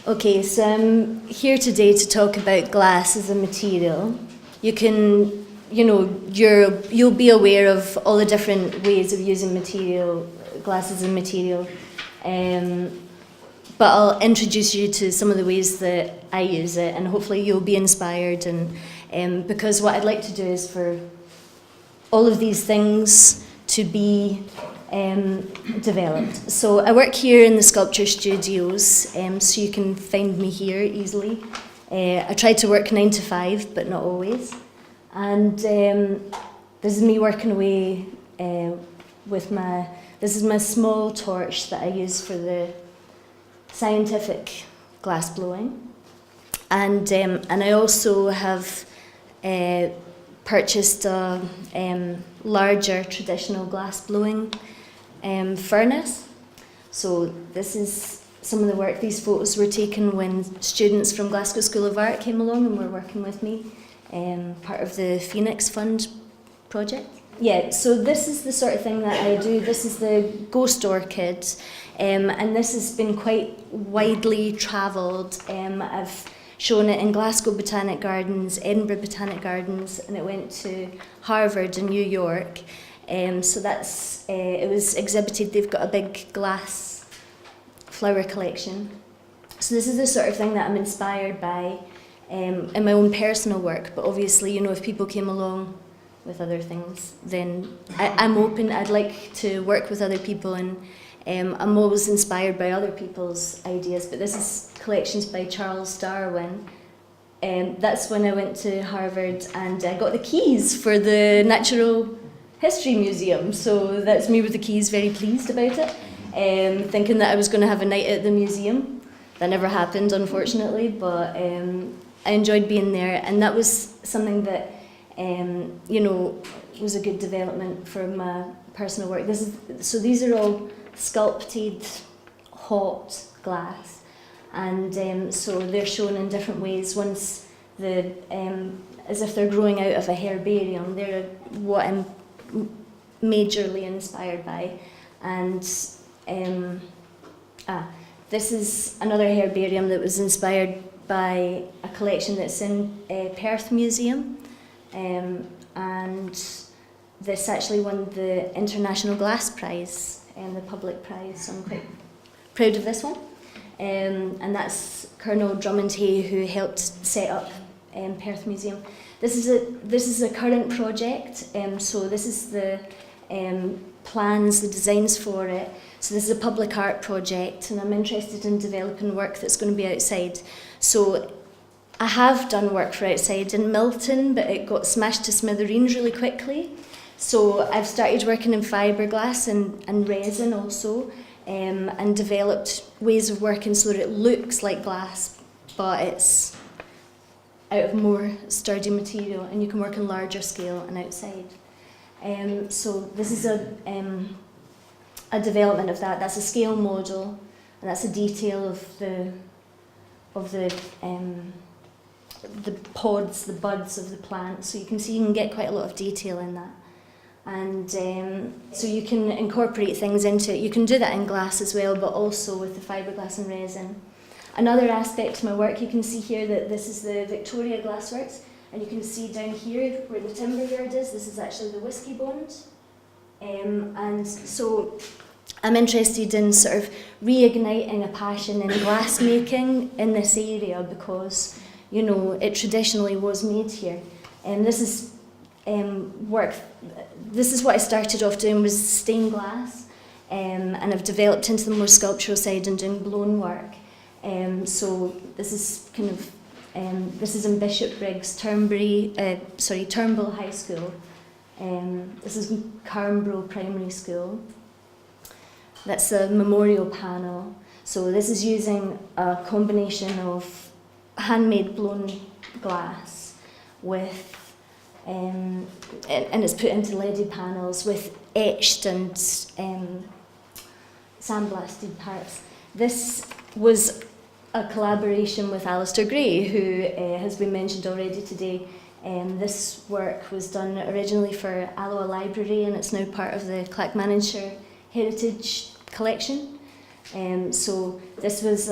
Okay, so I'm here today to talk about glass as a material. You can, you'll be aware of all the different ways of using glass as a material. But I'll introduce you to some of the ways that I use it, and hopefully you'll be inspired. And because what I'd like to do is for all of these things to be developed. So I work here in the sculpture studios, so you can find me here easily. I try to work 9 to 5, but not always. And this is me working away this is my small torch that I use for the scientific glass blowing. And I also have purchased a larger traditional glass blowing furnace. So this is some of the work. These photos were taken when students from Glasgow School of Art came along and were working with me, part of the Phoenix Fund project. Yeah, so this is the sort of thing that I do. This is the ghost orchid, and this has been quite widely travelled. I've shown it in Glasgow Botanic Gardens, Edinburgh Botanic Gardens, and it went to Harvard in New York. So it was exhibited. They've got a big glass flower collection. So this is the sort of thing that I'm inspired by in my own personal work. But obviously, if people came along with other things, then I'm open. I'd like to work with other people, and I'm always inspired by other people's ideas. But this is collections by Charles Darwin. That's when I went to Harvard and I got the keys for the Natural History Museum. So that's me with the keys, very pleased about it. Thinking that I was going to have a night at the museum. That never happened, unfortunately, but I enjoyed being there, and that was something that was a good development for my personal work. So these are all sculpted hot glass, and so they're shown in different ways. Once as if they're growing out of a herbarium. They're what I'm majorly inspired by, and this is another herbarium that was inspired by a collection that's in Perth Museum, and this actually won the International Glass Prize, the public prize, so I'm quite proud of this one. And that's Colonel Drummond Hay, who helped set up Perth Museum. This is a current project, so this is the plans, the designs for it. So this is a public art project, and I'm interested in developing work that's going to be outside. So I have done work for outside in Milton, but it got smashed to smithereens really quickly. So I've started working in fiberglass and resin also, and developed ways of working so that it looks like glass, but it's out of more sturdy material, and you can work on larger scale and outside. So this is a development of that. That's a scale model, and that's a detail of the pods, the buds of the plant. So you can see you can get quite a lot of detail in that. And so you can incorporate things into it. You can do that in glass as well, but also with the fiberglass and resin. Another aspect to my work, you can see here that this is the Victoria Glassworks, and you can see down here where the timber yard is, this is actually the whiskey bond. And so I'm interested in sort of reigniting a passion in glass making in this area, because it traditionally was made here. This is work. This is what I started off doing, was stained glass, and I've developed into the more sculptural side and doing blown work. So this is this is in Bishopbriggs, Turnbull High School. This is Carnbrough Primary School. That's a memorial panel. So this is using a combination of handmade blown glass with, and it's put into leaded panels with etched and sandblasted parts. This was a collaboration with Alistair Gray, who has been mentioned already today. This work was done originally for Alloa Library, and it's now part of the Clackmannanshire Heritage Collection. So this was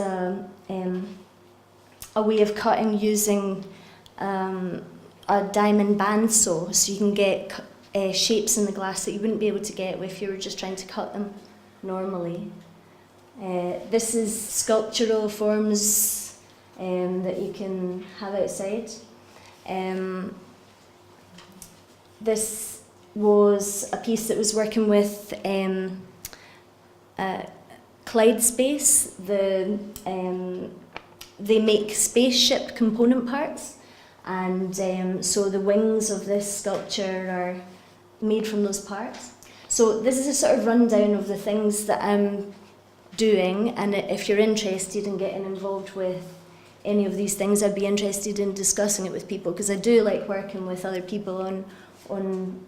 a way of cutting using a diamond bandsaw, so you can get shapes in the glass that you wouldn't be able to get if you were just trying to cut them normally. This is sculptural forms that you can have outside. This was a piece that was working with Clyde Space. They make spaceship component parts, and so the wings of this sculpture are made from those parts. So this is a sort of rundown of the things that I'm doing, and if you're interested in getting involved with any of these things, I'd be interested in discussing it with people, because I do like working with other people on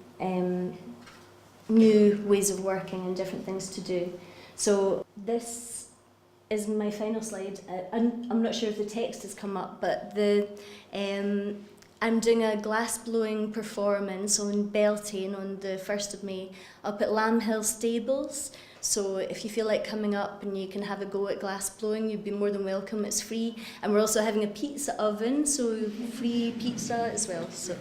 new ways of working and different things to do. So this is my final slide. I'm not sure if the text has come up, but I'm doing a glass blowing performance on Beltane on the 1st of May up at Lamb Hill Stables. So if you feel like coming up and you can have a go at glass blowing, you'd be more than welcome. It's free, and we're also having a pizza oven, so free pizza as well. So.